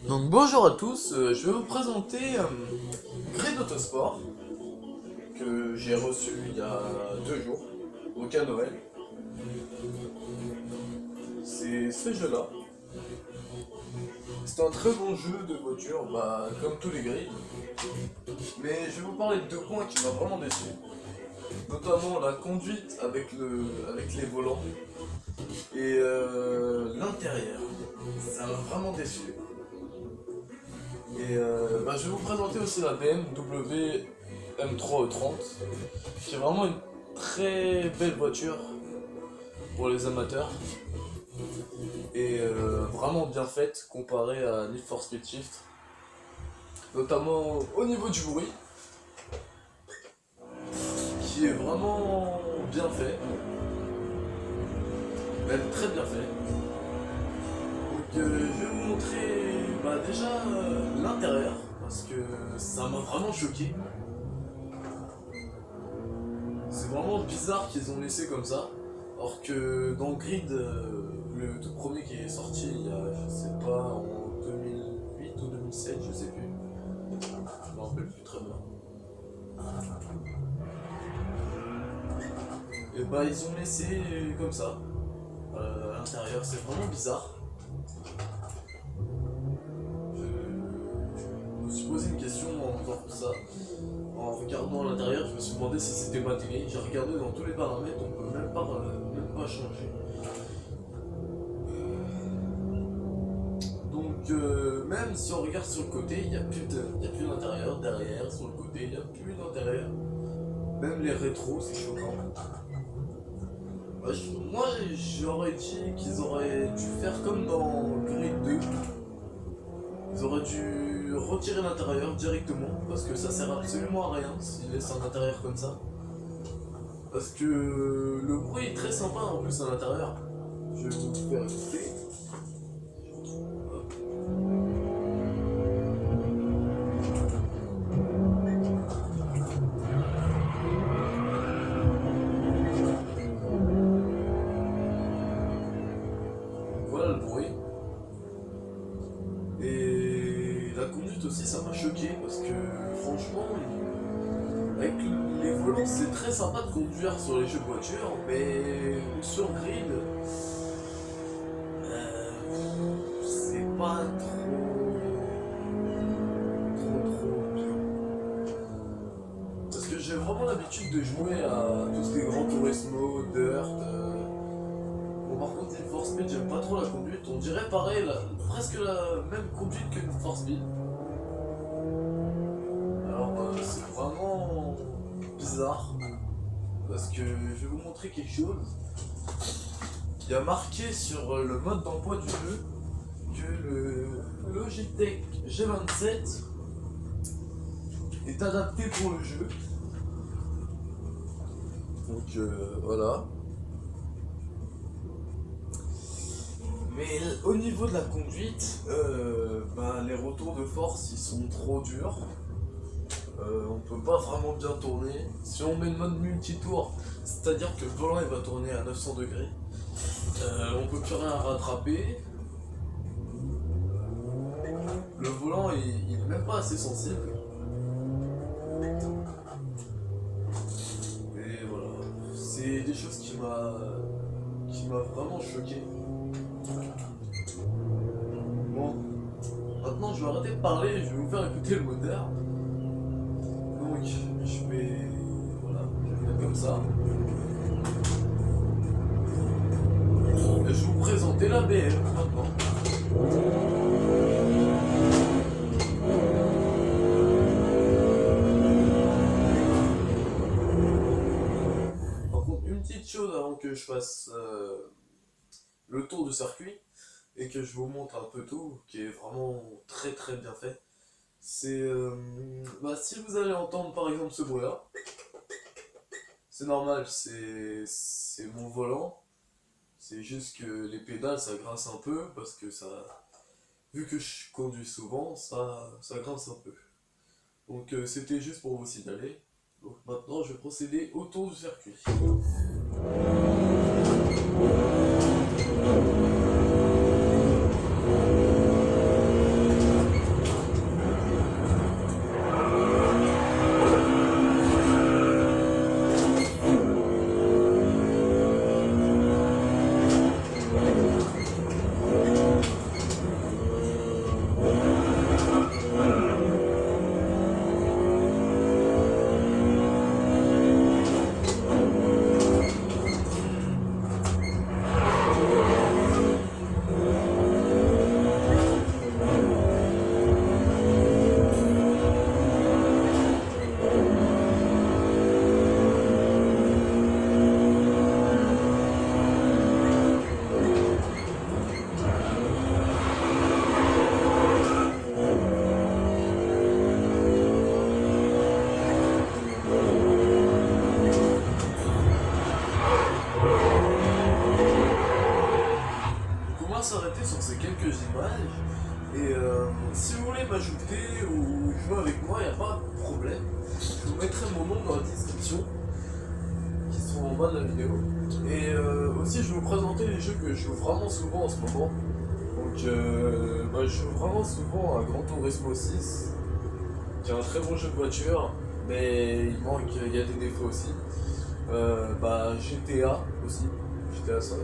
Donc bonjour à tous, je vais vous présenter Grid Autosport que j'ai reçu il y a 2 jours, au cas Noël. C'est ce jeu-là. C'est un très bon jeu de voiture, comme tous les grids. Mais je vais vous parler de 2 points qui m'ont vraiment déçu. Notamment la conduite avec les volants et l'intérieur. Ça m'a vraiment déçu. Et je vais vous présenter aussi la BMW M3E30, qui est vraiment une très belle voiture pour les amateurs et vraiment bien faite comparée à Need for Speed Shift, notamment au niveau du bruit, qui est vraiment bien fait, même très bien fait. Donc je vais vous montrer déjà l'intérieur, parce que ça m'a vraiment choqué. C'est vraiment bizarre qu'ils ont laissé comme ça, alors que dans Grid, le tout premier qui est sorti il y a, je sais pas, en 2008 ou 2007, je sais plus. Je me rappelle plus très bien. Et ils ont laissé comme ça. À l'intérieur, c'est vraiment bizarre. Je me suis posé une question en faisant tout ça. En regardant à l'intérieur, je me suis demandé si c'était ma télé. J'ai regardé dans tous les paramètres, on peut même pas changer. Donc même si on regarde sur le côté, il n'y a plus d'intérieur, derrière, sur le côté, il n'y a plus d'intérieur. Même les rétros, c'est choquant. Moi j'aurais dit qu'ils auraient dû faire comme dans Grid 2. Ils auraient dû retirer l'intérieur directement, parce que ça sert absolument à rien s'ils laissent un intérieur comme ça. Parce que le bruit est très sympa en plus à l'intérieur. Je vais vous faire écouter. Voilà le bruit. Et la conduite aussi, ça m'a choqué parce que franchement, avec les volants, c'est très sympa de conduire sur les jeux de voiture, mais sur Grid, c'est pas trop bien. Parce que j'ai vraiment l'habitude de jouer à tout ce qui est Gran Turismo, Dirt. Bon, par contre, Need for Speed, j'aime pas trop la conduite. On dirait pareil, presque la même conduite que Need for Speed. Alors, c'est vraiment bizarre. Parce que je vais vous montrer quelque chose. Il y a marqué sur le mode d'emploi du jeu que le Logitech G27 est adapté pour le jeu. Donc voilà. Mais au niveau de la conduite, les retours de force ils sont trop durs. On peut pas vraiment bien tourner. Si on met le mode multitour, c'est-à-dire que le volant il va tourner à 900 degrés, on peut plus rien rattraper. Le volant il est même pas assez sensible. Et voilà, c'est des choses qui m'a vraiment choqué. Bon, maintenant je vais arrêter de parler et je vais vous faire écouter le moteur. Donc je vais le mettre comme ça. Et je vais vous présenter la BM maintenant. Par contre, une petite chose avant que je fasse le tour du circuit et que je vous montre un peu tout, qui est vraiment très très bien fait. C'est si vous allez entendre par exemple ce bruit là, c'est normal, c'est mon volant. C'est juste que les pédales ça grince un peu parce que vu que je conduis souvent, ça grince un peu. Donc c'était juste pour vous signaler. Donc maintenant je vais procéder au tour du circuit. si vous voulez m'ajouter ou jouer avec moi, il n'y a pas de problème. Je vous mettrai mon nom dans la description, qui sont en bas de la vidéo. Et aussi, je vais vous présenter les jeux que je joue vraiment souvent en ce moment. Donc, je joue vraiment souvent à Gran Turismo 6, qui est un très bon jeu de voiture, mais il y a des défauts aussi. GTA aussi, GTA 5.